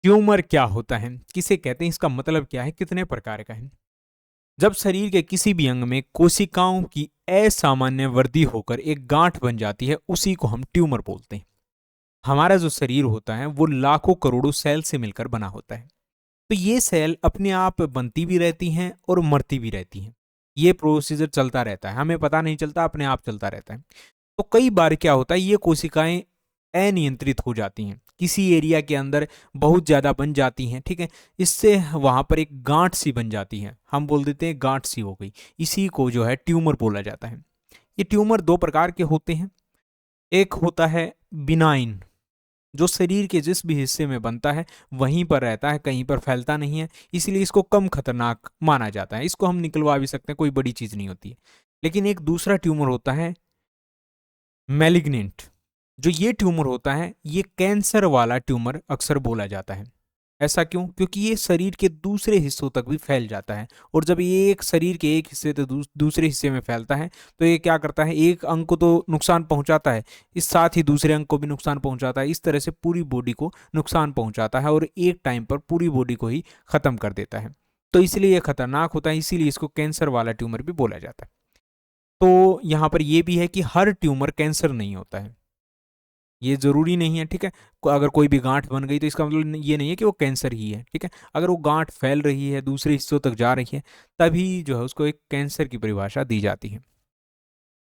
Tumour क्या होता है, किसे कहते हैं, इसका मतलब क्या है, कितने प्रकार का है। जब शरीर के किसी भी अंग में कोशिकाओं की असामान्य वृद्धि होकर एक गांठ बन जाती है, उसी को हम ट्यूमर बोलते हैं। हमारा जो शरीर होता है वो लाखों करोड़ों सेल से मिलकर बना होता है। तो ये सेल अपने आप बनती भी रहती हैं और मरती भी रहती हैं। ये प्रोसीजर चलता रहता है, हमें पता नहीं चलता, अपने आप चलता रहता है। तो कई बार क्या होता है, ये कोशिकाएं अनियंत्रित हो जाती हैं, किसी एरिया के अंदर बहुत ज़्यादा बन जाती हैं, ठीक है। इससे वहाँ पर एक गांठ सी बन जाती है, हम बोल देते हैं गांठ सी हो गई। इसी को जो है ट्यूमर बोला जाता है। ये ट्यूमर दो प्रकार के होते हैं। एक होता है बिनाइन, जो शरीर के जिस भी हिस्से में बनता है वहीं पर रहता है, कहीं पर फैलता नहीं है, इसलिए इसको कम खतरनाक माना जाता है, इसको हम निकलवा भी सकते हैं, कोई बड़ी चीज़ नहीं होती है। लेकिन एक दूसरा ट्यूमर होता है मैलिग्नेंट। जो ये ट्यूमर होता है ये कैंसर वाला ट्यूमर अक्सर बोला जाता है। ऐसा क्यों? क्योंकि ये शरीर के दूसरे हिस्सों तक भी फैल जाता है, और जब ये एक शरीर के एक हिस्से से दूसरे हिस्से में फैलता है तो ये क्या करता है, एक अंग को तो नुकसान पहुंचाता है, इस साथ ही दूसरे अंग को भी नुकसान पहुंचाता है। इस तरह से पूरी बॉडी को नुकसान पहुंचाता है और एक टाइम पर पूरी बॉडी को ही खत्म कर देता है। तो इसलिए ये खतरनाक होता है, इसीलिए इसको कैंसर वाला ट्यूमर भी बोला जाता है। तो यहाँ पर यह भी है कि हर ट्यूमर कैंसर नहीं होता है, ये जरूरी नहीं है, ठीक है। अगर कोई भी गांठ बन गई तो इसका मतलब ये नहीं है कि वो कैंसर ही है, ठीक है। अगर वो गांठ फैल रही है, दूसरे हिस्सों तक जा रही है, तभी जो है उसको एक कैंसर की परिभाषा दी जाती है।